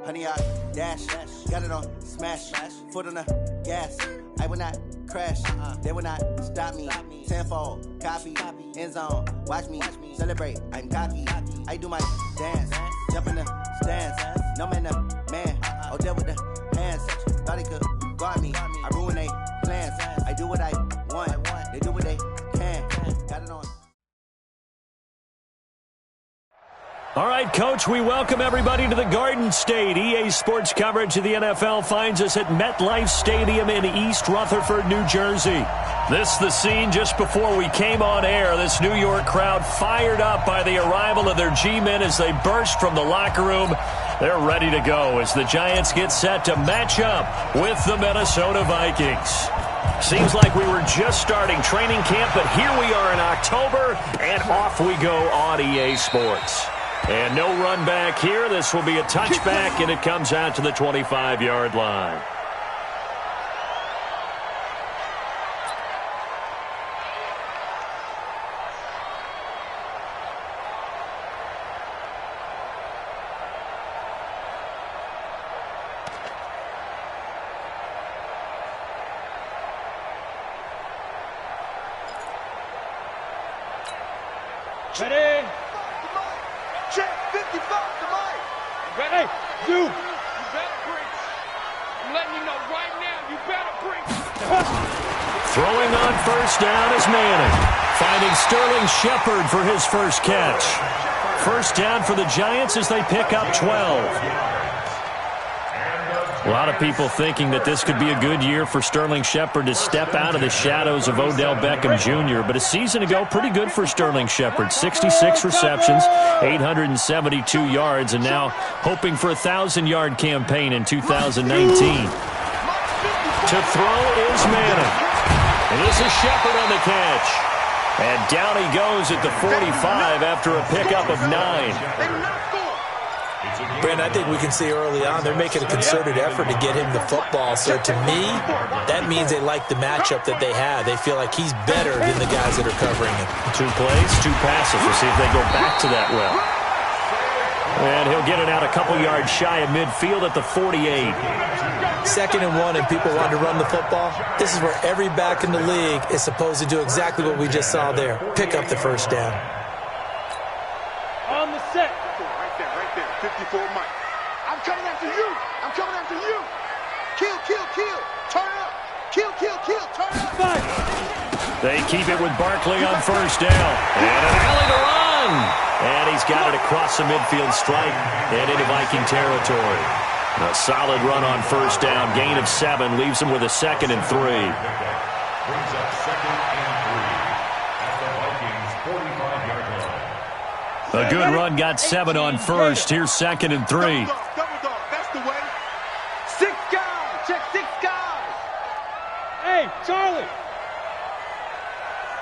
Honey, I dash, got it on smash, foot on the gas. I will not crash, they will not stop me. Tenfold, copy, end zone, watch me celebrate. I'm cocky, I do my dance, jump in the stands. No man, man, oh there with the hands. Thought he could guard me, I ruin they plans. I do what I want, they do what they can. Got it on. All right, Coach, we welcome everybody to the Garden State. EA Sports coverage of the NFL finds us at MetLife Stadium in East Rutherford, New Jersey. This is the scene just before we came on air. This New York crowd fired up by the arrival of their G-men as they burst from the locker room. They're ready to go as the Giants get set to match up with the Minnesota Vikings. Seems like we were just starting training camp, but here we are in October, and off we go on EA Sports. And no run back here. This will be a touchback, and it comes out to the 25-yard line. Ready? Check 55 to Mike. Ready? You better bring. I'm letting you know right now, you better bring. Throwing on first down is Manning. Finding Sterling Shepard for his first catch. First down for the Giants as they pick up 12. A lot of people thinking that this could be a good year for Sterling Shepard to step out of the shadows of Odell Beckham Jr. But a season ago, pretty good for Sterling Shepard. 66 receptions, 872 yards, and now hoping for a 1,000-yard campaign in 2019. To throw is Manning. And this is Shepard on the catch. And down he goes at the 45 after a pickup of 9. Brandon, I think we can see early on they're making a concerted effort to get him the football. So to me, that means they like the matchup that they have. They feel like he's better than the guys that are covering him. 2 plays, 2 passes. We'll see if they go back to that route. And he'll get it out a couple yards shy of midfield at the 48. 2nd and 1 and people want to run the football. This is where every back in the league is supposed to do exactly what we just saw there. Pick up the first down. On the set. Right there. 54 Mike. I'm coming after you. I'm coming after you. Kill. Turn up. Kill. Turn up. They keep it with Barkley on first down. And an alley to run. And he's got it across the midfield stripe and into Viking territory. A solid run on first down. Gain of 7 leaves him with a 2nd and 3. Brings up 2nd and 3 at the Vikings' 45-yard line. A good run got 7 on first. Here's 2nd and 3. Double dog. That's the way. 6 guys. Check 6 guys. Hey, Charlie.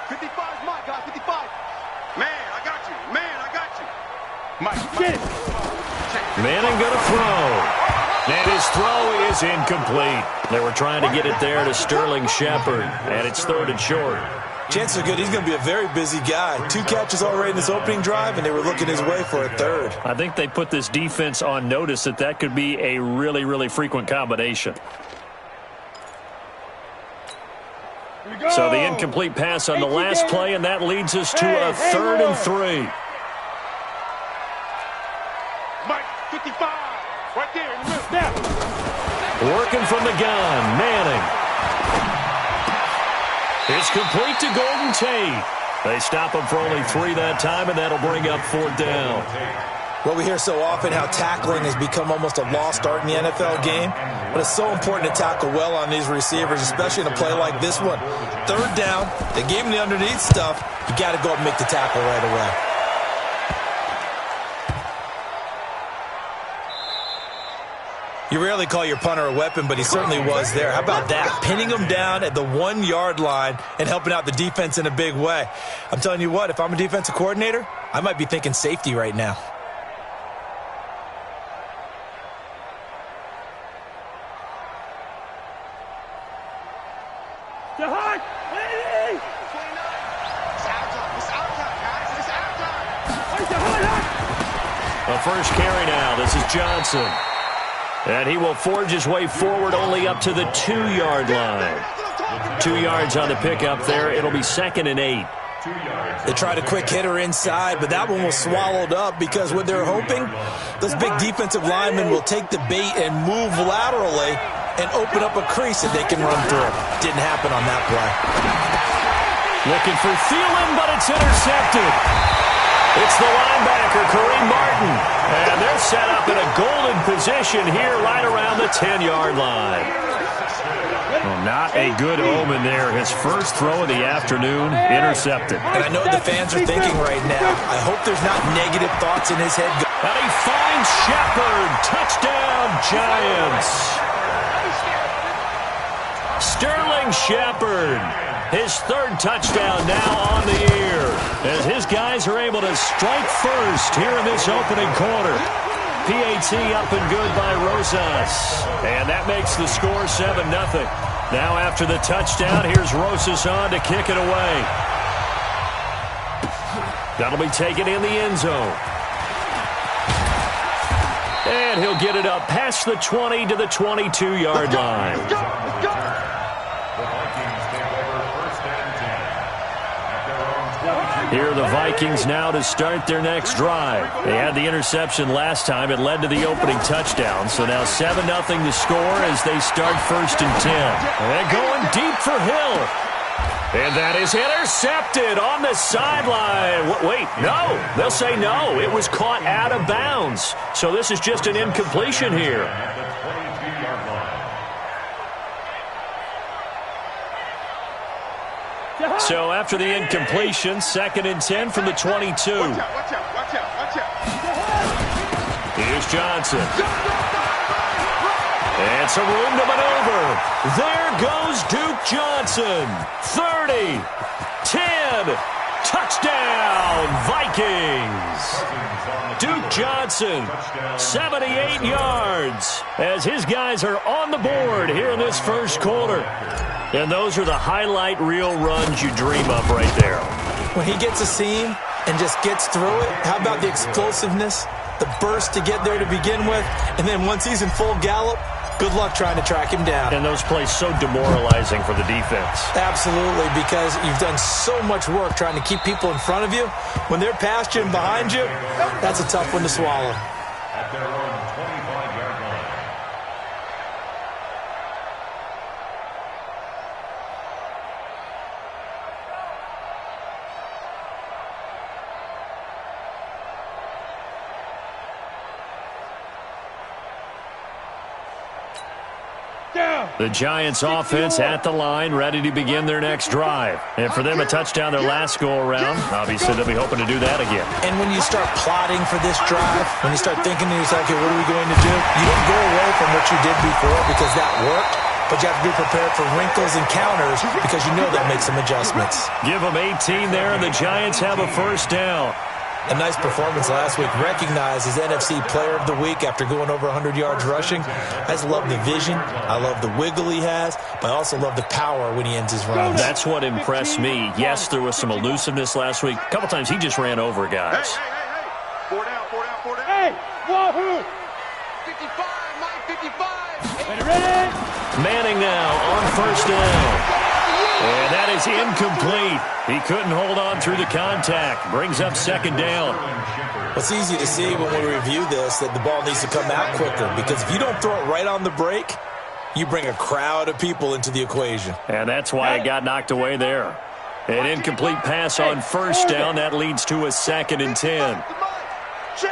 55's Mike, guys. 55. Man, I got you. Mike. Get it. Manning going to throw. And his throw is incomplete. They were trying to get it there to Sterling Shepard. And it's 3rd and short. Chances are good he's going to be a very busy guy. 2 catches already in this opening drive, and they were looking his way for a 3rd. I think they put this defense on notice that could be a really, really frequent combination. So the incomplete pass on the last play, and that leads us to a 3rd and 3. 55. Right there in the middle. There. Working from the gun, Manning. It's complete to Golden Tate. They stop him for only 3 that time, and that'll bring up 4th down. Well, we hear so often how tackling has become almost a lost art in the NFL game, but it's so important to tackle well on these receivers, especially in a play like this one. 3rd down, they gave him the underneath stuff. You got to go up and make the tackle right away. You rarely call your punter a weapon, but he certainly was there. How about that? Pinning him down at the 1-yard line and helping out the defense in a big way. I'm telling you what, if I'm a defensive coordinator, I might be thinking safety right now. A first carry now. This is Johnson. And he will forge his way forward only up to the 2-yard line. 2 yards on the pickup there. It'll be 2nd and 8. They tried a quick hitter inside, but that one was swallowed up because what they're hoping, those big defensive linemen will take the bait and move laterally and open up a crease that they can run through. Didn't happen on that play. Looking for Thielen, but it's intercepted. It's the linebacker, Kareem Martin. And they're set up in a golden position here right around the 10-yard line. Well, not a good omen there. His first throw of the afternoon, intercepted. And I know the fans are thinking right now, I hope there's not negative thoughts in his head. And he finds Shepard. Touchdown, Giants. Sterling Shepard. His 3rd touchdown now on the year as his guys are able to strike first here in this opening quarter. PAT up and good by Rosas. And that makes the score 7-0. Now after the touchdown, here's Rosas on to kick it away. That'll be taken in the end zone. And he'll get it up past the 20 to the 22-yard line. Here are the Vikings now to start their next drive. They had the interception last time. It led to the opening touchdown. So now 7-0 to score as they start 1st and 10. And going deep for Hill. And that is intercepted on the sideline. Wait, no. They'll say no. It was caught out of bounds. So this is just an incompletion here. So after the incompletion, 2nd and 10 from the 22. Watch out. Here's Johnson. It's a room to maneuver. There goes Duke Johnson. 30, 10, touchdown, Vikings. Duke Johnson, 78 yards, as his guys are on the board here in this first quarter. And those are the highlight reel runs you dream of right there. When he gets a seam and just gets through it, how about the explosiveness, the burst to get there to begin with, and then once he's in full gallop, good luck trying to track him down. And those plays so demoralizing for the defense. Absolutely, because you've done so much work trying to keep people in front of you. When they're past you and behind you, that's a tough one to swallow. At their own 25-yard line. The Giants offense at the line, ready to begin their next drive. And for them, a touchdown their last go-around. Obviously, they'll be hoping to do that again. And when you start plotting for this drive, when you start thinking to yourself, okay, what are we going to do? You don't go away from what you did before because that worked, but you have to be prepared for wrinkles and counters because you know they'll make some adjustments. Give them 18 there, and the Giants have a first down. A nice performance last week, recognized as NFC Player of the Week after going over 100 yards rushing. I just love the vision. I love the wiggle he has, but I also love the power when he ends his runs. That's what impressed me. Yes, there was some elusiveness last week. A couple times he just ran over guys. Hey. 4 down. Hey, wahoo! 55, Mike, 55. Manning now on first down. And that is incomplete. He couldn't hold on through the contact. Brings up second down. It's easy to see when we review this that the ball needs to come out quicker, because if you don't throw it right on the break, you bring a crowd of people into the equation. And that's why it got knocked away there. An incomplete pass on first down. That leads to a 2nd and 10.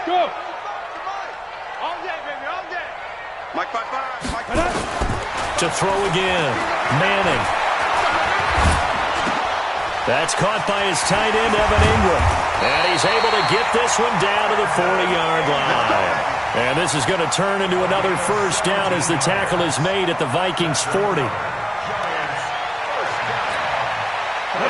Go. All day, baby, all day. Mike 5-5. Mike 5. To throw again. Manning. That's caught by his tight end, Evan Ingram. And he's able to get this one down to the 40-yard line. And this is going to turn into another first down as the tackle is made at the Vikings 40.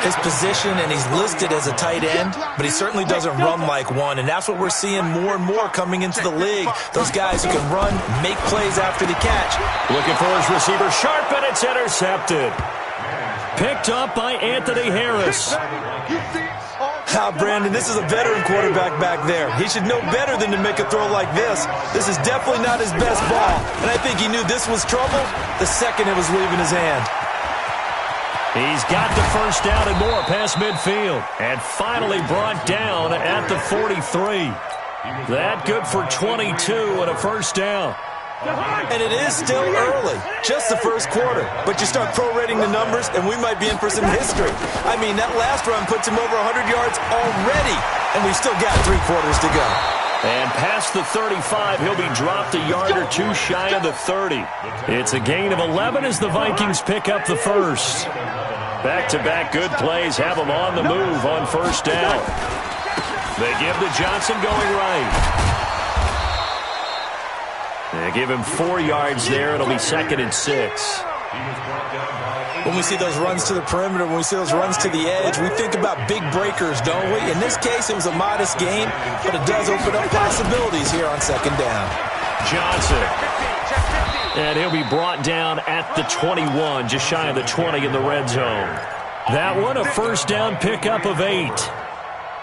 His position, and he's listed as a tight end, but he certainly doesn't run like one, and that's what we're seeing more and more coming into the league. Those guys who can run, make plays after the catch. Looking for his receiver, sharp, and it's intercepted. Picked up by Anthony Harris. Brandon, this is a veteran quarterback back there. He should know better than to make a throw like this. This is definitely not his best ball, and I think he knew this was trouble the second it was leaving his hand. He's got the first down and more past midfield. And finally brought down at the 43. That good for 22 and a first down. And it is still early, just the first quarter. But you start prorating the numbers, and we might be in for some history. I mean, that last run puts him over 100 yards already, and we've still got 3 quarters to go. And past the 35, he'll be dropped a yard or two shy of the 30. It's a gain of 11 as the Vikings pick up the first. Back-to-back good plays have them on the move on first down. They give to Johnson going right. They give him 4 yards there. It'll be 2nd and 6. When we see those runs to the perimeter, when we see those runs to the edge, we think about big breakers, don't we? In this case, it was a modest gain, but it does open up possibilities here on second down. Johnson. And he'll be brought down at the 21, just shy of the 20 in the red zone. That one, a first down pickup of 8.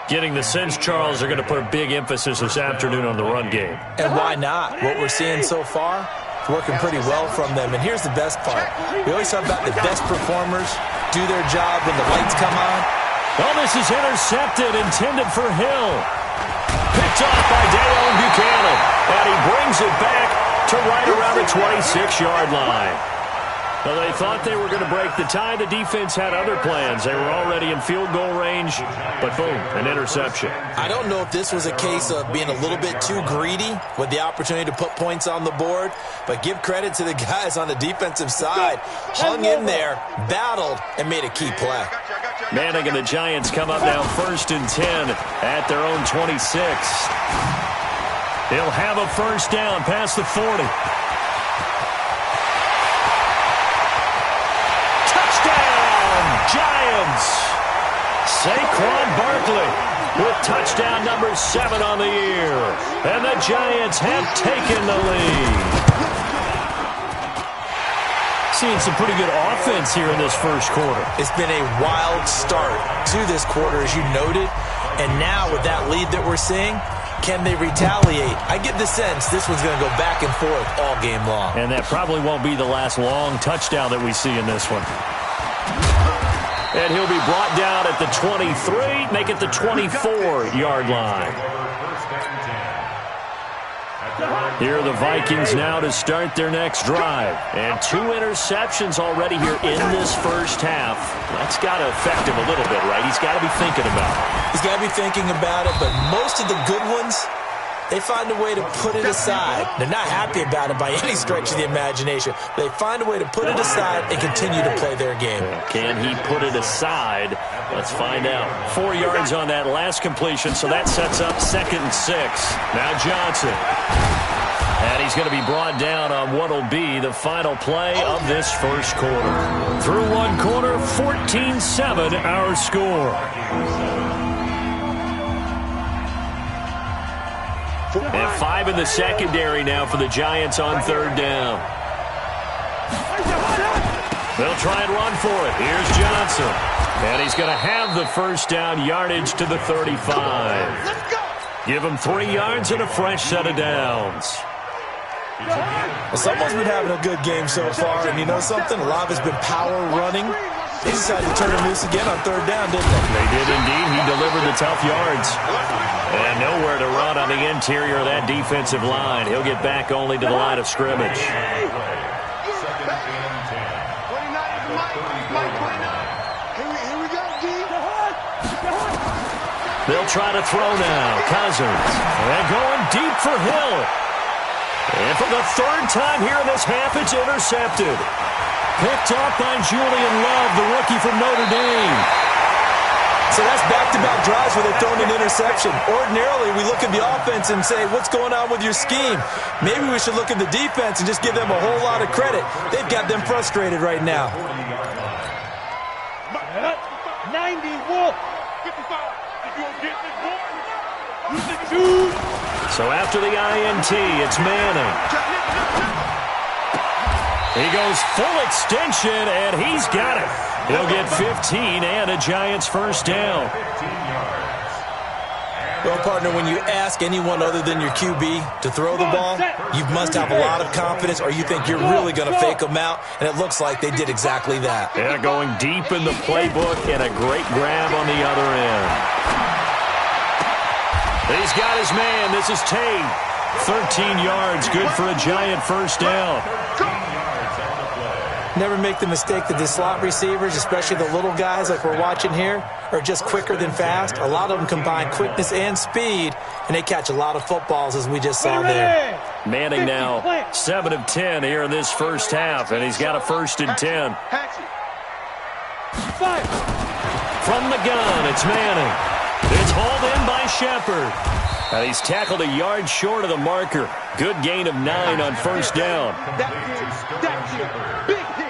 Getting the sense, Charles, they're going to put a big emphasis this afternoon on the run game. And why not? What we're seeing so far, it's working pretty well from them. And here's the best part. We always talk about the best performers do their job when the lights come on. Well, this is intercepted, intended for Hill. Picked off by Dale Buchanan. And he brings it back to right around the 26-yard line. Well, they thought they were going to break the tie. The defense had other plans. They were already in field goal range, but boom, an interception. I don't know if this was a case of being a little bit too greedy with the opportunity to put points on the board, but give credit to the guys on the defensive side. Hung in there, battled, and made a key play. Manning and the Giants come up now 1st and 10 at their own 26. He'll have a first down past the 40. Giants. Saquon Barkley with touchdown number 7 on the year. And the Giants have taken the lead. Seeing some pretty good offense here in this first quarter. It's been a wild start to this quarter, as you noted. And now with that lead that we're seeing, can they retaliate? I get the sense this one's going to go back and forth all game long. And that probably won't be the last long touchdown that we see in this one. And he'll be brought down at the 23, make it the 24-yard line. Here are the Vikings now to start their next drive. And 2 interceptions already here in this first half. That's got to affect him a little bit, right? He's got to be thinking about it. He's got to be thinking about it, but most of the good ones, they find a way to put it aside. They're not happy about it by any stretch of the imagination. They find a way to put it aside and continue to play their game. Can he put it aside? Let's find out. 4 yards on that last completion, so that sets up 2nd and 6. Now Johnson. And he's going to be brought down on what will be the final play of this first quarter. Through one quarter, 14-7 our score. And 5 in the secondary now for the Giants on 3rd down. They'll try and run for it. Here's Johnson. And he's going to have the first down yardage to the 35. Give him 3 yards and a fresh set of downs. Well, someone's been having a good game so far, and you know something? A lot of it's been power running. They decided to turn him loose again on third down, didn't they? They did indeed. He delivered the tough yards. And nowhere to run on the interior of that defensive line. He'll get back only to the line of scrimmage. They'll try to throw now. Cousins. And going deep for Hill. And for the third time here in this half, it's intercepted. Picked off by Julian Love, the rookie from Notre Dame. So that's back-to-back drives where they've thrown an interception. Ordinarily, we look at the offense and say, what's going on with your scheme? Maybe we should look at the defense and just give them a whole lot of credit. They've got them frustrated right now. 90, Wolf. 55. If you don't get this ball, use the two. So after the INT, it's Manning. He goes full extension, and he's got it. He'll get 15 and a Giants first down. Well, partner, when you ask anyone other than your QB to throw the ball, you must have a lot of confidence, or you think you're really going to fake them out, and it looks like they did exactly that. Yeah, going deep in the playbook and a great grab on the other end. He's got his man. This is Tate. 13 yards, good for a Giant first down. Never make the mistake that the slot receivers, especially the little guys like we're watching here, are just quicker than fast. A lot of them combine quickness and speed, and they catch a lot of footballs, as we just saw there. Manning now 7 of 10 here in this first half, and he's got a 1st and 10. From the gun, it's Manning. It's hauled in by Shepard. And he's tackled a yard short of the marker. Good gain of 9 on first down.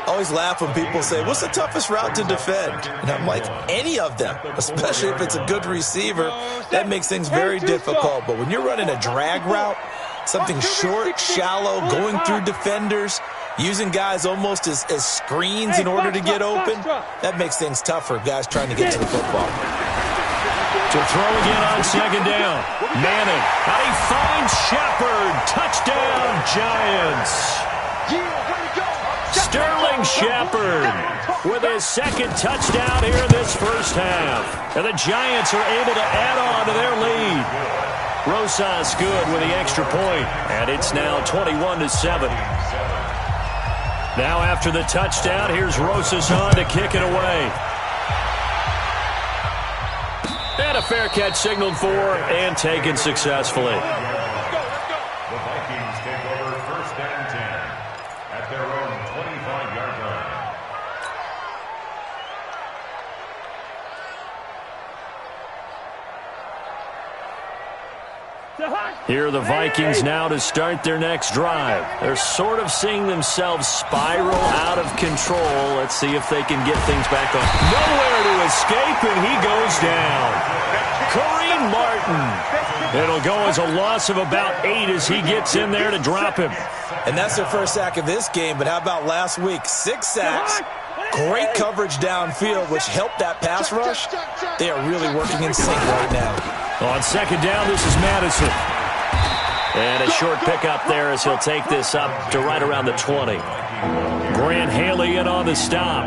I always laugh when people say, what's the toughest route to defend? And I'm like, any of them, especially if it's a good receiver. That makes things very difficult. But when you're running a drag route, something short, shallow, going through defenders, using guys almost as screens in order to get open, that makes things tough for guys trying to get to the football. To throw again on second down. Manning. And he finds Shepard. Touchdown, Giants. Sterling Shepard with his second touchdown here in this first half. And the Giants are able to add on to their lead. Rosas good with the extra point. And it's now 21-7. Now after the touchdown, here's Rosas on to kick it away. And a fair catch signaled for and taken successfully. The Vikings take over 1st and 10 at their own 25-yard line. Here are the Vikings now to start their next drive. They're sort of seeing themselves spiral out of control. Let's see if they can get things back on. Nowhere to escape, and he goes down. Kareem Martin. It'll go as a loss of about 8 as he gets in there to drop him. And that's their first sack of this game, but how about last week? 6 sacks, great coverage downfield, which helped that pass rush. They are really working in sync right now. On second down, this is Madison. And a short pickup there as he'll take this up to right around the 20. Grant Haley in on the stop.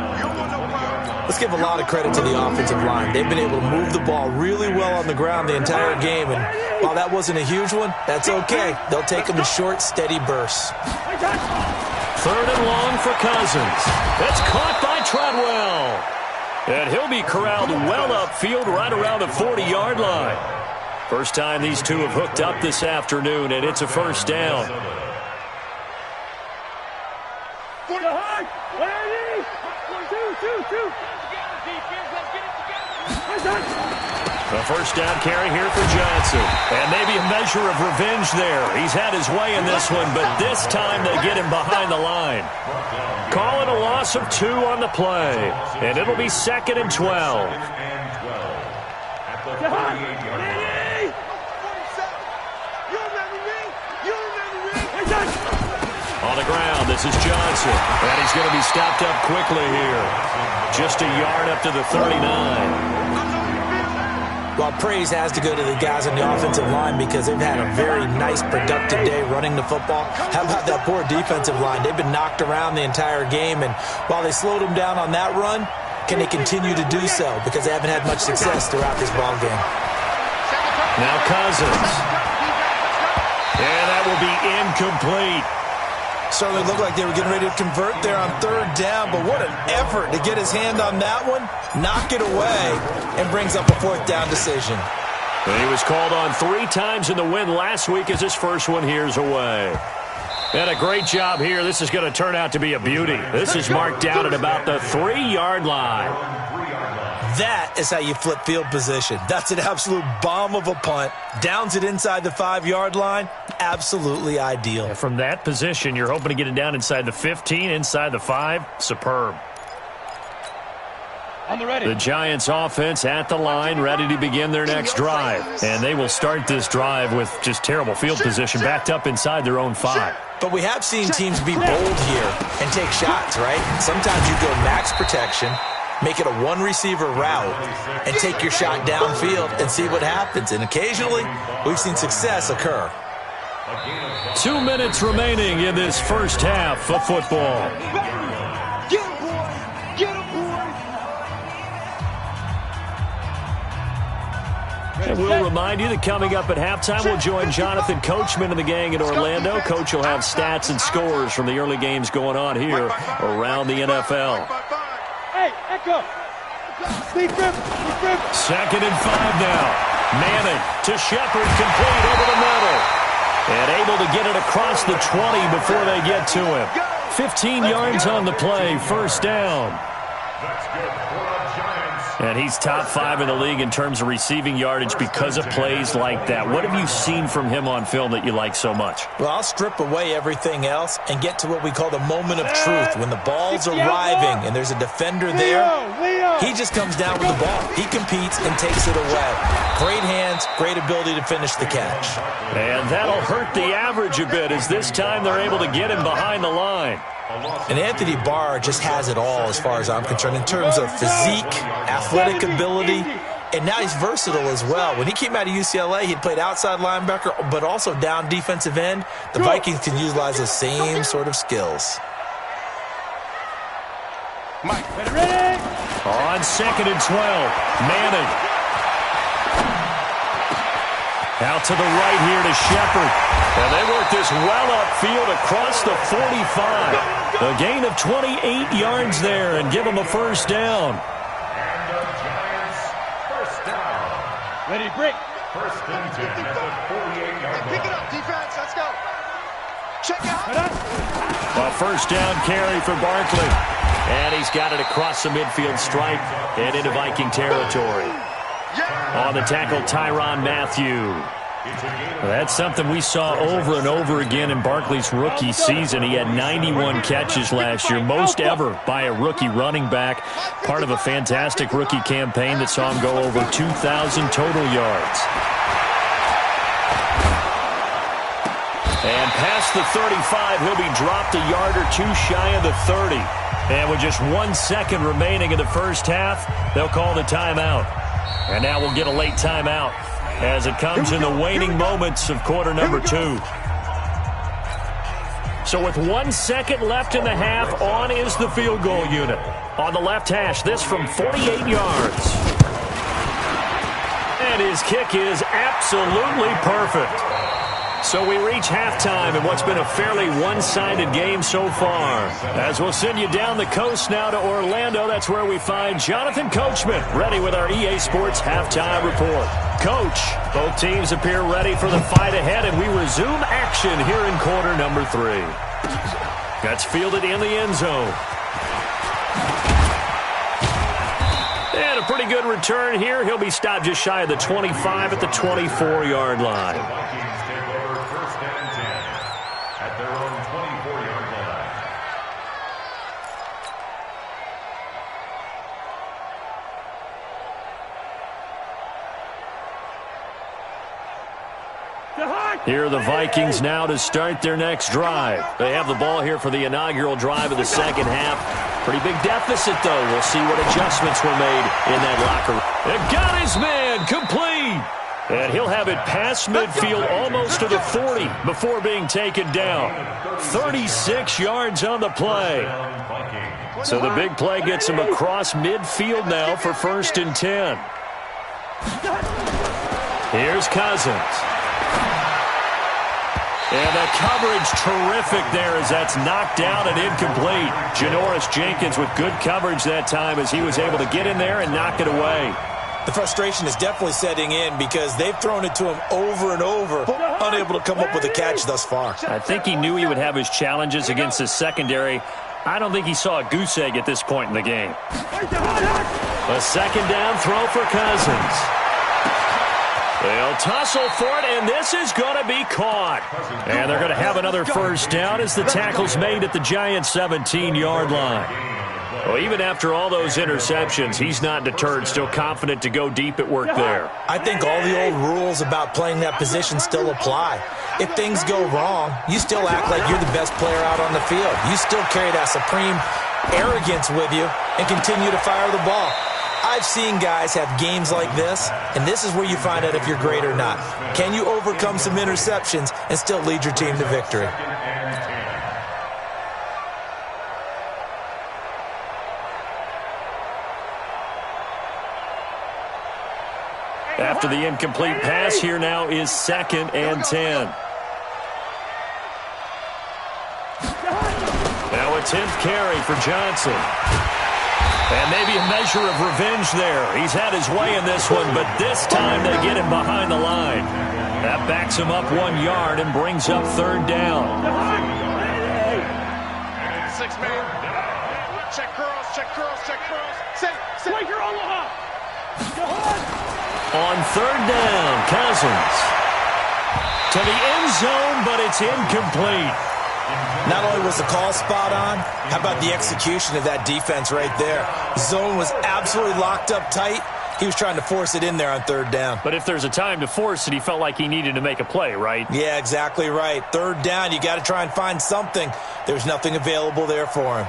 Let's give a lot of credit to the offensive line. They've been able to move the ball really well on the ground the entire game. And while that wasn't a huge one, that's okay. They'll take them in short, steady bursts. 3rd and long for Cousins. That's caught by Treadwell. And he'll be corralled well upfield right around the 40-yard line. First time these two have hooked up this afternoon, and it's a first down. A first down carry here for Johnson. And maybe a measure of revenge there. He's had his way in this one, but this time they get him behind the line. Call it a loss of 2 on the play. And it'll be 2nd and 12. On the ground, this is Johnson. And he's going to be stopped up quickly here. Just a yard up to the 39. Well, praise has to go to the guys on the offensive line because they've had a very nice, productive day running the football. How about that poor defensive line? They've been knocked around the entire game, and while they slowed them down on that run, can they continue to do so? Because they haven't had much success throughout this ball game. Now Cousins. And that will be incomplete. Certainly looked like they were getting ready to convert there on third down, but what an effort to get his hand on that one, knock it away, and brings up a fourth down decision. He was called on 3 times in the win last week as his first one here's away. And a great job here. This is going to turn out to be a beauty. This is marked down at about the 3-yard line. That is how you flip field position. That's an absolute bomb of a punt. Downs it inside the 5-yard line. Absolutely ideal. And from that position, you're hoping to get it down inside the 15, inside the 5. Superb. The Giants offense at the line, ready to begin their next drive. And they will start this drive with just terrible field position, backed up inside their own 5. But we have seen teams be bold here and take shots, right? Sometimes you go max protection, make it a one-receiver route, and take your shot downfield and see what happens. And occasionally, we've seen success occur. 2 minutes remaining in this first half of football. Get him, boy! Get him, boy! And we'll remind you that coming up at halftime, we'll join Jonathan Coachman and the gang in Orlando. Coach will have stats and scores from the early games going on here around the NFL. Hey, Echo! Second and 5 now. Manning to Shepard, complete over the middle. And able to get it across the 20 before they get to him. 15 yards on the play, first down. That's good for the Giants. And he's top 5 in the league in terms of receiving yardage because of plays like that. What have you seen from him on film that you like so much? Well, I'll strip away everything else and get to what we call the moment of truth. When the ball's arriving and there's a defender there, he just comes down with the ball. He competes and takes it away. Great hands, great ability to finish the catch. And that'll hurt the average a bit as this time they're able to get him behind the line. And Anthony Barr just has it all as far as I'm concerned in terms of physique, athletic ability, and now he's versatile as well. When he came out of UCLA, he'd played outside linebacker, but also down defensive end. The Vikings can utilize the same sort of skills. Mike, ready? On second and 12, Manning. Out to the right here to Shepard. And they work this well upfield across the 45. A gain of 28 yards there and give them a first down. And the Giants first down. Ready, break. First and 10 at the 48-yard line. Pick it up, defense. Let's go. Check out. A first down carry for Barkley. And he's got it across the midfield stripe and into Viking territory. On the tackle, Tyrann Mathieu. That's something we saw over and over again in Barkley's rookie season. He had 91 catches last year, most ever by a rookie running back. Part of a fantastic rookie campaign that saw him go over 2,000 total yards. And past the 35, he'll be dropped a yard or two shy of the 30. And with just 1 second remaining in the first half, they'll call the timeout. And now we'll get a late timeout as it comes in the waning moments of quarter number 2. So with 1 second left in the half, on is the field goal unit. On the left hash, this from 48 yards. And his kick is absolutely perfect. So we reach halftime in what's been a fairly one-sided game so far. As we'll send you down the coast now to Orlando, that's where we find Jonathan Coachman, ready with our EA Sports Halftime Report. Coach, both teams appear ready for the fight ahead, and we resume action here in quarter number 3. That's fielded in the end zone. And a pretty good return here. He'll be stopped just shy of the 25 at the 24-yard line. Here are the Vikings now to start their next drive. They have the ball here for the inaugural drive of the second half. Pretty big deficit, though. We'll see what adjustments were made in that locker room. It got his man complete. And he'll have it past midfield almost to the 40 before being taken down. 36 yards on the play. So the big play gets him across midfield now for 1st and 10. Here's Cousins. And the coverage terrific there as that's knocked down and incomplete. Janoris Jenkins with good coverage that time as he was able to get in there and knock it away. The frustration is definitely setting in because they've thrown it to him over and over, unable to come up with a catch thus far. I think he knew he would have his challenges against his secondary. I don't think he saw a goose egg at this point in the game. A 2nd down throw for Cousins. They'll tussle for it, and this is going to be caught. And they're going to have another 1st down as the tackle's made at the Giants' 17-yard line. Well, even after all those interceptions, he's not deterred, still confident to go deep at work there. I think all the old rules about playing that position still apply. If things go wrong, you still act like you're the best player out on the field. You still carry that supreme arrogance with you and continue to fire the ball. I've seen guys have games like this, and this is where you find out if you're great or not. Can you overcome some interceptions and still lead your team to victory? After the incomplete pass, here now is 2nd and 10. Now a 10th carry for Johnson. And maybe a measure of revenge there. He's had his way in this one, but this time they get him behind the line. That backs him up 1 yard and brings up 3rd down. 6-man. Check curls, check curls, check curls. Say, wake your Omaha. On 3rd down, Cousins. To the end zone, but it's incomplete. Not only was the call spot on, how about the execution of that defense right there? Zone was absolutely locked up tight. He was trying to force it in there on 3rd down. But if there's a time to force it, he felt like he needed to make a play, right? Yeah, exactly right. 3rd down, you got to try and find something. There's nothing available there for him.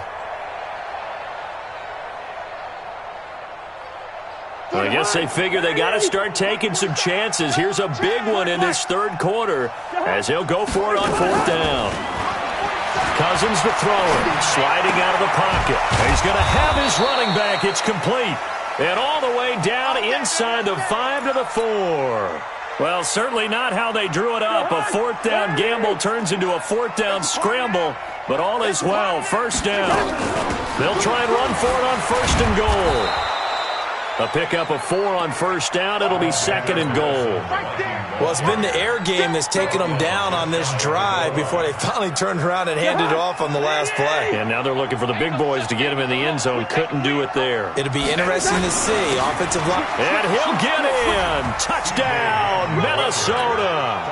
Well, I guess they figure they got to start taking some chances. Here's a big one in this 3rd quarter as he'll go for it on 4th down. Cousins the thrower, sliding out of the pocket. He's going to have his running back. It's complete. And all the way down inside the 5 to the 4. Well, certainly not how they drew it up. A 4th down gamble turns into a 4th down scramble, but all is well. 1st down. They'll try and run for it on 1st and goal. A pickup of 4 on 1st down. It'll be 2nd and goal. Well, it's been the air game that's taken them down on this drive before they finally turned around and handed it off on the last play. And now they're looking for the big boys to get him in the end zone. Couldn't do it there. It'll be interesting to see. Offensive line. And he'll get in. Touchdown, Minnesota.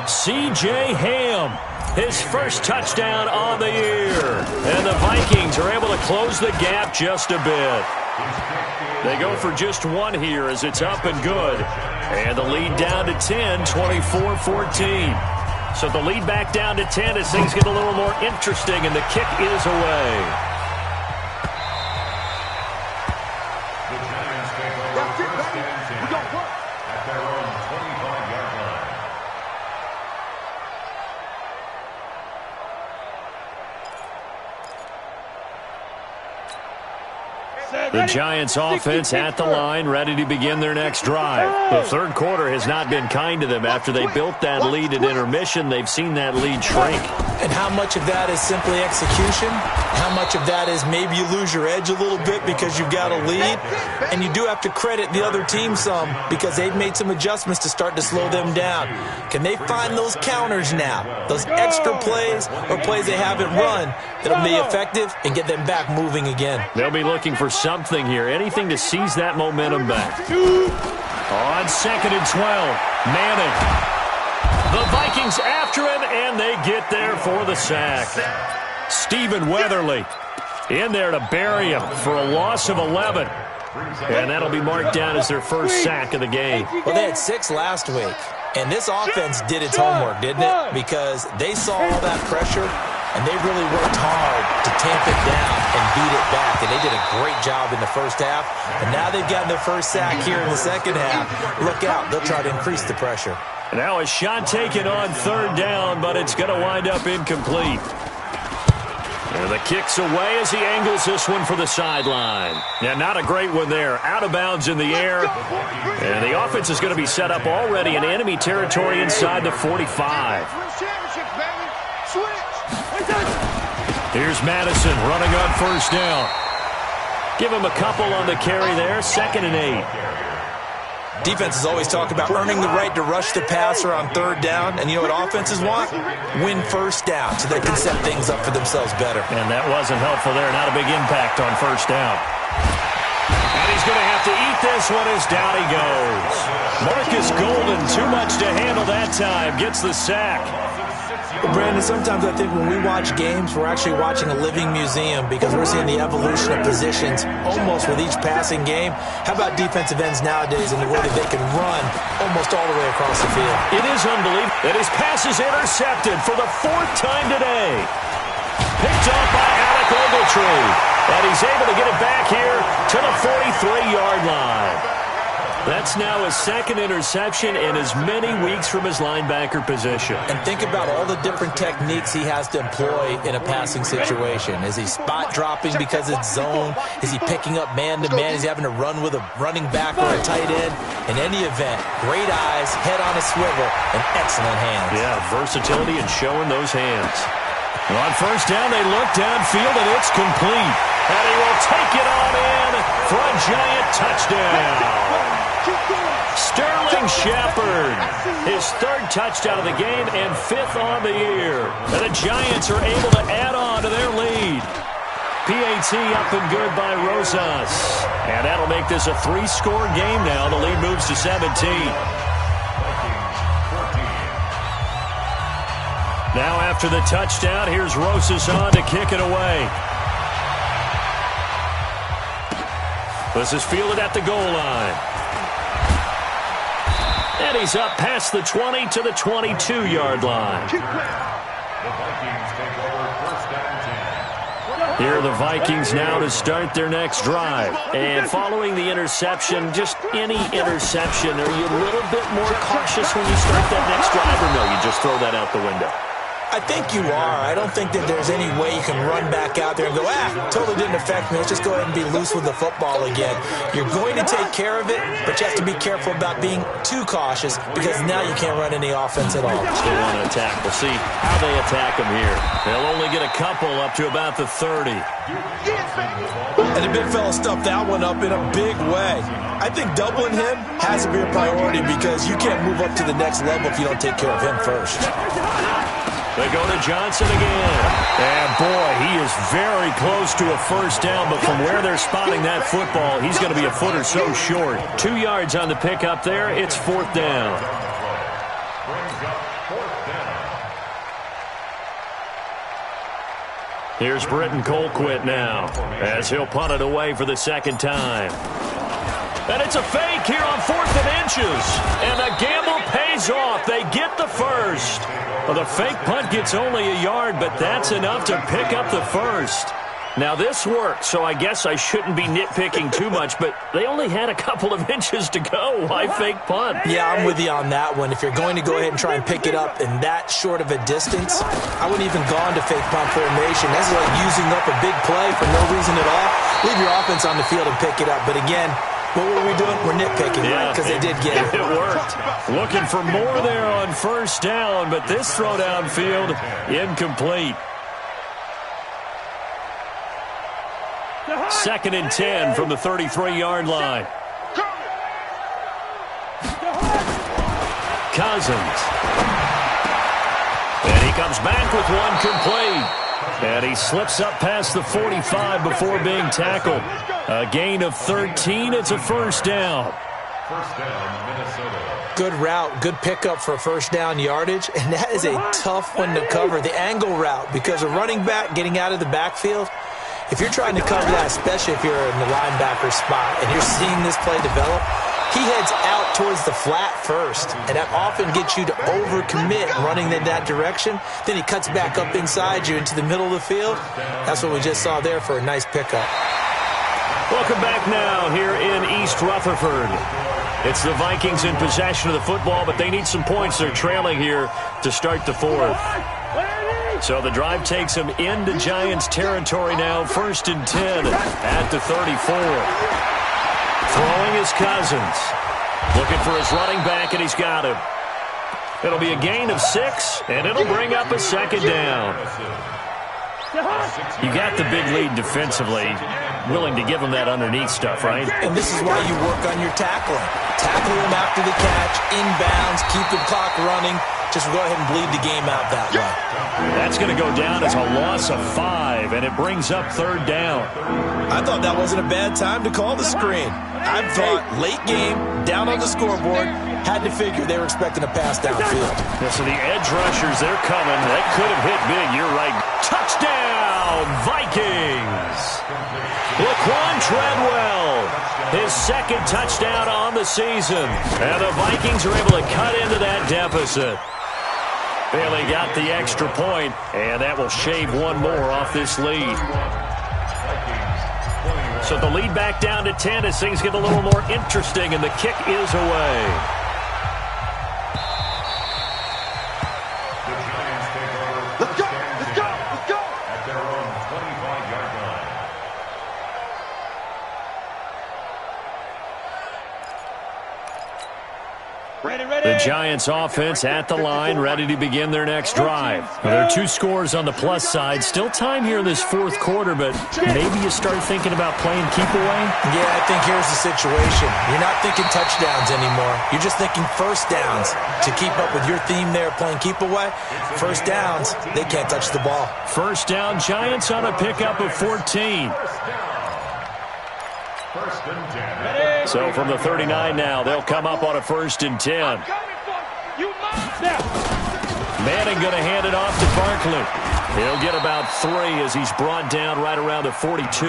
C.J. Ham. His 1st touchdown on the year. And the Vikings are able to close the gap just a bit. They go for just 1 here as it's up and good. And the lead down to 10, 24-14. So the lead back down to 10 as things get a little more interesting, and the kick is away. The Giants take over 1st and 10 at their own 25-yard line. The Giants offense at the line, ready to begin their next drive. The 3rd quarter has not been kind to them. After they built that lead at intermission, they've seen that lead shrink. And how much of that is simply execution? How much of that is maybe you lose your edge a little bit because you've got a lead? And you do have to credit the other team some because they've made some adjustments to start to slow them down. Can they find those counters now? Those extra plays or plays they haven't run that'll be effective and get them back moving again? They'll be looking for something here, anything to seize that momentum back. On 2nd and 12, Manning. The Vikings after him, and they get there for the sack. Stephen Weatherly in there to bury him for a loss of 11. And that'll be marked down as their 1st sack of the game. Well, they had 6 last week. And this offense did its homework, didn't it? Because they saw all that pressure, and they really worked hard to tamp it down and beat it back, and they did a great job in the first half, and now they've gotten their first sack here in the second half. Look out, they'll try to increase the pressure. Now a shot taken on third down, but it's going to wind up incomplete. And the kick's away as he angles this one for the sideline. Yeah, not a great one there. Out of bounds in the air. And the offense is going to be set up already in enemy territory inside the 45. Here's Madison running on first down. Give him a couple on the carry there. 2nd and 8. Defenses always talk about earning the right to rush the passer on third down. And you know what offenses want? Win first down so they can set things up for themselves better. And that wasn't helpful there. Not a big impact on first down. And he's going to have to eat this one as down he goes. Marcus Golden, too much to handle that time. Gets the sack. Well, Brandon, sometimes I think when we watch games, we're actually watching a living museum because we're seeing the evolution of positions almost with each passing game. How about defensive ends nowadays and the way that they can run almost all the way across the field? It is unbelievable that his pass is intercepted for the 4th time today. Picked off by Alec Ogletree. And he's able to get it back here to the 43-yard line. That's now his 2nd interception in as many weeks from his linebacker position. And think about all the different techniques he has to employ in a passing situation. Is he spot dropping because it's zone? Is he picking up man-to-man? Is he having to run with a running back or a tight end? In any event, great eyes, head on a swivel, and excellent hands. Yeah, versatility and showing those hands. On first down, they look downfield, and it's complete. And he will take it on in for a giant touchdown. Sterling Shepard, his 3rd touchdown of the game and 5th on the year. And the Giants are able to add on to their lead. PAT up and good by Rosas. And that'll make this a 3-score game now. The lead moves to 17. Now after the touchdown, here's Rosas on to kick it away. This is fielded at the goal line. And he's up past the 20 to the 22-yard line. Here are the Vikings now to start their next drive. And following the interception, just any interception, are you a little bit more cautious when you start that next drive, or no, you just throw that out the window? I think you are. I don't think that there's any way you can run back out there and go, totally didn't affect me. Let's just go ahead and be loose with the football again. You're going to take care of it, but you have to be careful about being too cautious because now you can't run any offense at all. Still want to attack. We'll see how they attack him here. They'll only get a couple up to about the 30. And the big fella stuffed that one up in a big way. I think doubling him has to be a priority because you can't move up to the next level if you don't take care of him first. They go to Johnson again. And, boy, he is very close to a first down, but from where they're spotting that football, he's going to be a foot or so short. 2 yards on the pickup there. It's 4th down. Here's Britton Colquitt now as he'll punt it away for the 2nd time. And it's a fake here on 4th and inches. And the gamble pays off. They get the first. Well, the fake punt gets only a yard, but that's enough to pick up the first. Now, this worked, so I guess I shouldn't be nitpicking too much, but they only had a couple of inches to go. Why fake punt? Yeah, I'm with you on that one. If you're going to go ahead and try and pick it up in that short of a distance, I wouldn't even gone to fake punt formation. That's like using up a big play for no reason at all. Leave your offense on the field and pick it up. But again, what were we doing? We're nitpicking, right? Because they did get it. It worked. Looking for more there on first down, but this throw downfield, incomplete. 2nd and 10 from the 33-yard line. Cousins. And he comes back with one complete. And he slips up past the 45 before being tackled. A gain of 13. It's a first down. First down, Minnesota. Good route, good pickup for first down yardage, and that is a tough one to cover, the angle route, because a running back getting out of the backfield, if you're trying to cover that, especially if you're in the linebacker spot and you're seeing this play develop, he heads out towards the flat first, and that often gets you to overcommit running in that direction. Then he cuts back up inside you into the middle of the field. That's what we just saw there for a nice pickup. Welcome back now here in East Rutherford. It's the Vikings in possession of the football, but they need some points. They're trailing here to start the fourth. So the drive takes them into Giants territory now, 1st and 10 at the 34. Throwing his Cousins. Looking for his running back, and he's got him. It'll be a gain of 6, and it'll bring up a second down. You got the big lead defensively. Willing to give him that underneath stuff, right? And this is why you work on your tackling. Tackle him after the catch, inbounds, keep the clock running. Just go ahead and bleed the game out that way. That's going to go down as a loss of 5, and it brings up 3rd down. I thought that wasn't a bad time to call the screen. I thought late game, down on the scoreboard, had to figure they were expecting a pass downfield. Yeah, so the edge rushers, they're coming. That could have hit big. You're right. Touchdown, Vikings! Laquan Treadwell, his 2nd touchdown on the season. And the Vikings are able to cut into that deficit. Bailey got the extra point, and that will shave one more off this lead. So the lead back down to 10 as things get a little more interesting, and the kick is away. Let's go! Let's go! Let's go! At their own 25-yard line. The Giants offense at the line, ready to begin their next drive. Now, there are 2 scores on the plus side. Still time here in this 4th quarter, but maybe you start thinking about playing keep away? Yeah, I think here's the situation. You're not thinking touchdowns anymore. You're just thinking first downs. To keep up with your theme there, playing keep away, first downs, they can't touch the ball. First down, Giants on a pickup of 14. So from the 39 now, they'll come up on a 1st and 10. Manning going to hand it off to Barkley. He'll get about 3 as he's brought down right around the 42.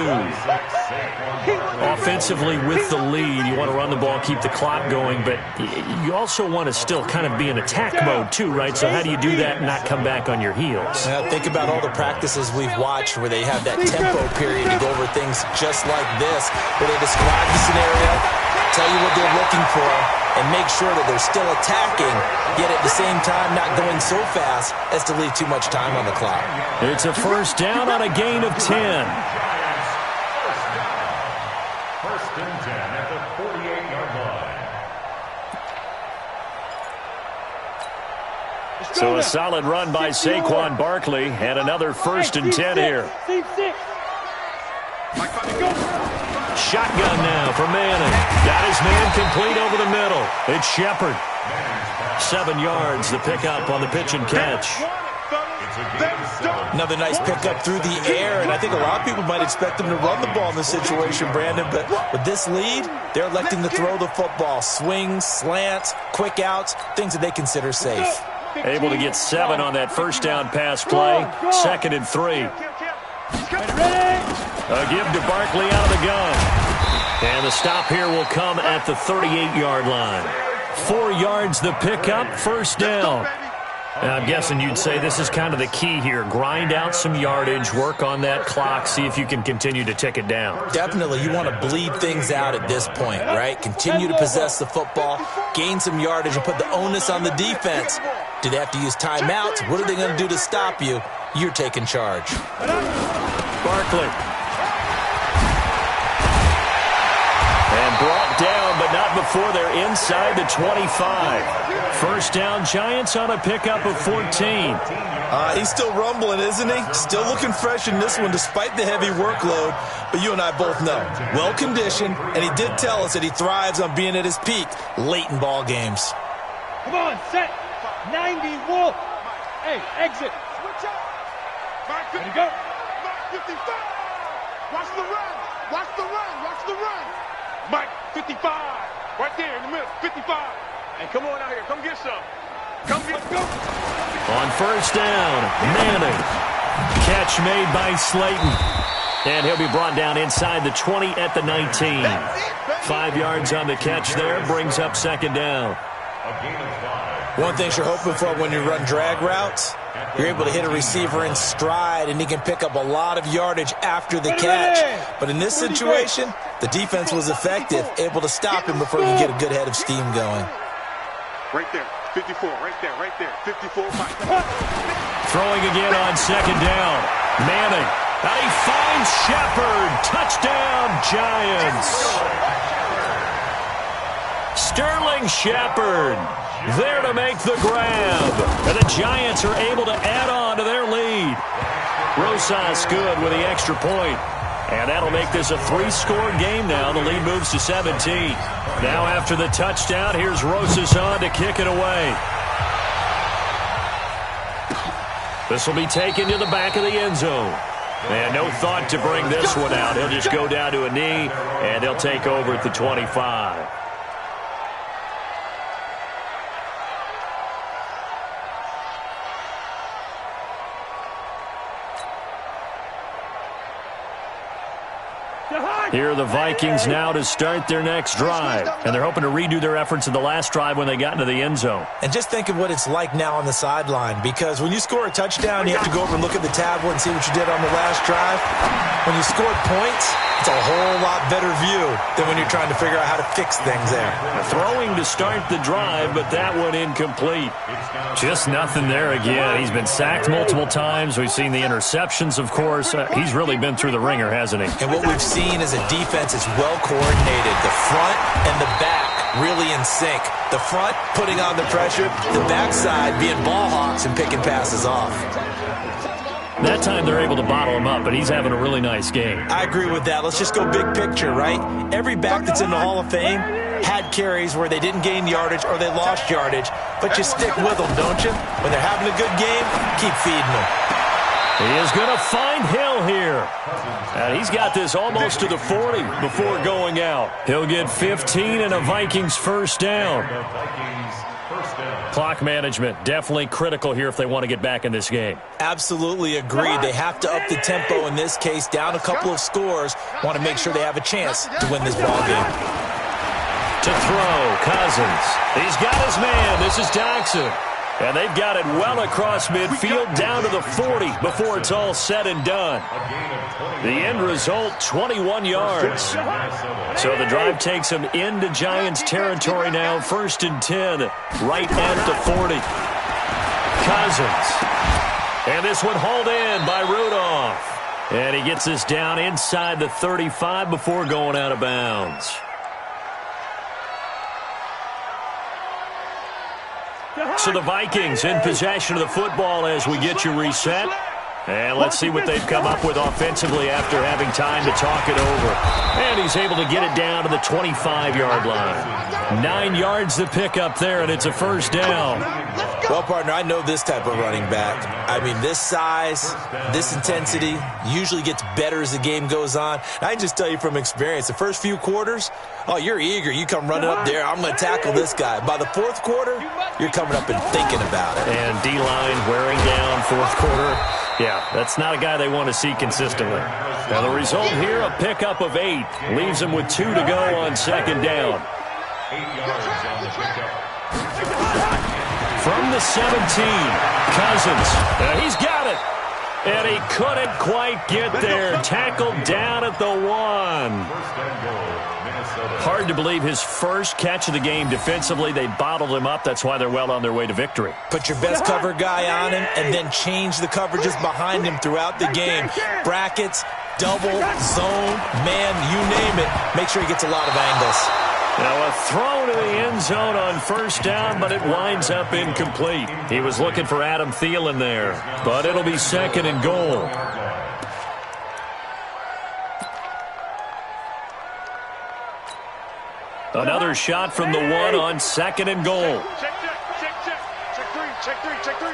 Offensively with the lead, you want to run the ball, keep the clock going, but you also want to still kind of be in attack mode too, right? So how do you do that and not come back on your heels? Think about all the practices we've watched where they have that tempo period to go over things just like this, where they describe the scenario, tell you what they're looking for, and make sure that they're still attacking, yet at the same time not going so fast as to leave too much time on the clock. It's a first down on a gain of 10. First and 10 at the 48-yard line. So a solid run by Saquon Barkley, and another 1st and 10 here. Shotgun now for Manning. Got his man complete over the middle. It's Shepard. 7 yards, the pickup on the pitch and catch. Another nice pickup through the air, and I think a lot of people might expect them to run the ball in this situation, Brandon, but with this lead, they're electing to throw the football. Swings, slants, quick outs, things that they consider safe. Able to get 7 on that first down pass play. 2nd and 3. A give to Barkley out of the gun. And the stop here will come at the 38-yard line. 4 yards the pickup, first down. And I'm guessing you'd say this is kind of the key here. Grind out some yardage, work on that clock, see if you can continue to tick it down. Definitely. You want to bleed things out at this point, right? Continue to possess the football, gain some yardage, and put the onus on the defense. Do they have to use timeouts? What are they going to do to stop you? You're taking charge. Barkley. And brought down, but not before they're inside the 25. First down, Giants on a pickup of 14. He's still rumbling, isn't he? Still looking fresh in this one despite the heavy workload. But you and I both know, well-conditioned, and he did tell us that he thrives on being at his peak late in ball games. Come on, set. 90, Wolf. Hey, exit. Switch up. Ready to go. 55. Watch the run. Watch the run. Watch the run. Mike, 55. Right there in the middle. 55. Hey, come on out here. Come get some. Come get go. On first down, Manning. Catch made by Slayton. And he'll be brought down inside the 20 at the 19. 5 yards on the catch there, brings up second down. One thing you're hoping for when you run drag routes, you're able to hit a receiver in stride, and he can pick up a lot of yardage after the catch. But in this situation, the defense was effective, able to stop him before he could get a good head of steam going. Right there, 54, right there, 54. Throwing again on second down. Manning. And he finds Shepard. Touchdown, Giants. Sterling Shepard there to make the grab. And the Giants are able to add on to their lead. Rosas good with the extra point. And that'll make this a 3-score game now. The lead moves to 17. Now after the touchdown, here's Rosas on to kick it away. This will be taken to the back of the end zone. And no thought to bring this one out. He'll just go down to a knee, and they'll take over at the 25. Here are the Vikings now to start their next drive. And they're hoping to redo their efforts in the last drive when they got into the end zone. And just think of what it's like now on the sideline, because when you score a touchdown, you have to go over and look at the tablet and see what you did on the last drive. When you scored points, it's a whole lot better view than when you're trying to figure out how to fix things there. Throwing to start the drive, but that one incomplete. Just nothing there again. He's been sacked multiple times. We've seen the interceptions, of course. He's really been through the ringer, hasn't he? And what we've seen is a defense is well coordinated. The front and the back really in sync. The front putting on the pressure, the backside being ball hawks and picking passes off. That time they're able to bottle him up, but he's having a really nice game. I agree with that. Let's just go big picture, right? Every back that's in the Hall of Fame had carries where they didn't gain yardage or they lost yardage, but you stick with them, don't you? When they're having a good game, keep feeding them. He is going to find Hill here. And he's got this almost to the 40 before going out. He'll get 15 and a Vikings first down. Clock management, definitely critical here if they want to get back in this game. Absolutely agreed. They have to up the tempo in this case, down a couple of scores. Want to make sure they have a chance to win this ball game. To throw, Cousins. He's got his man. This is Doxson. And they've got it well across midfield down to the 40 before it's all said and done. The end result, 21 yards. So the drive takes them into Giants territory now, 1st and 10, right at the 40. Cousins. And this one hauled in by Rudolph. And he gets this down inside the 35 before going out of bounds. So the Vikings in possession of the football as we get you reset. And let's see what they've come up with offensively after having time to talk it over. And he's able to get it down to the 25-yard line. 9 yards to pick up there, and it's a first down. Well, partner, I know this type of running back. I mean, this size, this intensity usually gets better as the game goes on. And I can just tell you from experience, the first few quarters, oh, you're eager. You come running up there, I'm going to tackle this guy. By the fourth quarter, you're coming up and thinking about it. And D-line wearing down fourth quarter. Yeah, that's not a guy they want to see consistently. Now the result here, a pickup of 8. Leaves them with 2 to go on second down. 8 yards on the pickup. From the 17, Cousins. He's got it. And he couldn't quite get there. Tackled down at the 1. First and goal, Minnesota. Hard to believe his first catch of the game defensively. They bottled him up. That's why they're well on their way to victory. Put your best cover guy on him and then change the coverages behind him throughout the game. Brackets, double, zone, man, you name it. Make sure he gets a lot of angles. Now a throw to the end zone on first down, but it winds up incomplete. He was looking for Adam Thielen there, but it'll be 2nd and goal. Another shot from the 1 on 2nd and goal. Check 3.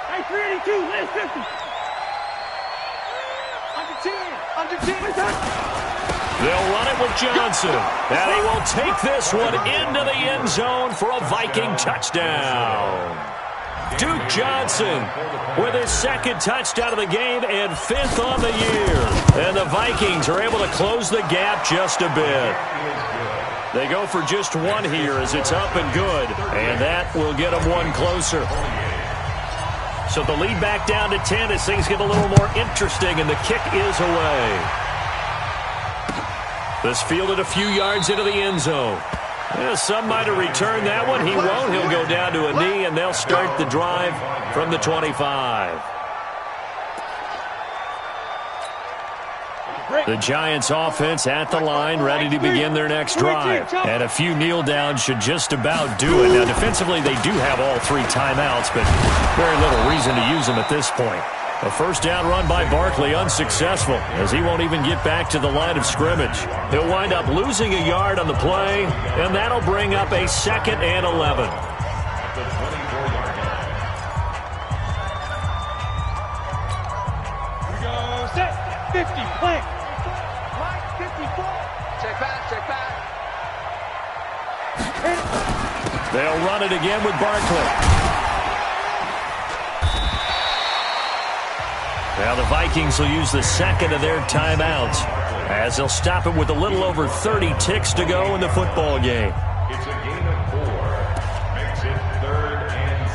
Hey, 382, last 50. Under 10. They'll run it with Johnson. And he will take this one into the end zone for a Viking touchdown. Duke Johnson with his second touchdown of the game and 5th on the year. And the Vikings are able to close the gap just a bit. They go for just one here as it's up and good, and that will get them one closer. So the lead back down to 10 as things get a little more interesting, and the kick is away. This fielded a few yards into the end zone. Yeah, some might have returned that one. He won't. He'll go down to a knee, and they'll start the drive from the 25. The Giants offense at the line, ready to begin their next drive. And a few kneel downs should just about do it. Now, defensively, they do have all 3 timeouts, but very little reason to use them at this point. A first down run by Barkley, unsuccessful, as he won't even get back to the line of scrimmage. He'll wind up losing a yard on the play, and that'll bring up a 2nd and 11. At the 24-yard line. Here we go. Set. 50. Play. Line 54. Check back. They'll run it again with Barkley. Now the Vikings will use the 2nd of their timeouts as they'll stop it with a little over 30 ticks to go in the football game. It's a gain of 4. Makes it 3rd and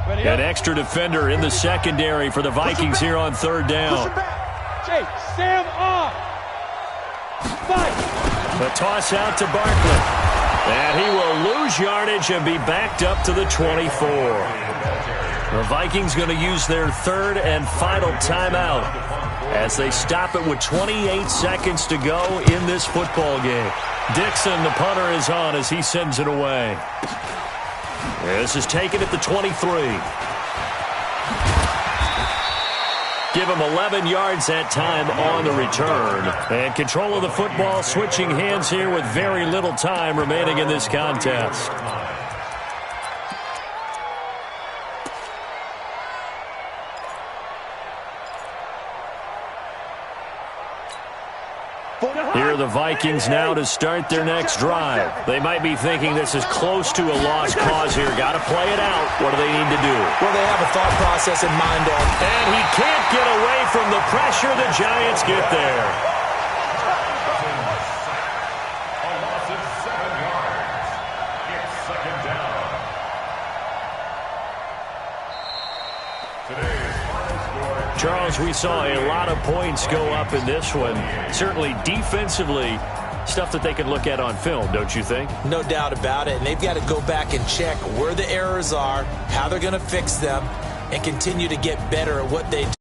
7. An extra defender in the secondary for the Vikings here on 3rd down. Jake, Sam off. 5. The toss out to Barkley. And he will lose yardage and be backed up to the 24. The Vikings going to use their 3rd and final timeout as they stop it with 28 seconds to go in this football game. Dixon, the punter, is on as he sends it away. This is taken at the 23. Give him 11 yards that time on the return. And control of the football switching hands here with very little time remaining in this contest. Here are the Vikings now to start their next drive. They might be thinking this is close to a lost cause here. Got to play it out. What do they need to do? Well, they have a thought process in mind on. And he can't get away from the pressure. The Giants get there. A loss of 7 yards. It's 2nd down. Today's final score. Charles, we saw a lot of points go up in this one. Certainly defensively, stuff that they can look at on film, don't you think? No doubt about it. And they've got to go back and check where the errors are, how they're going to fix them, and continue to get better at what they do.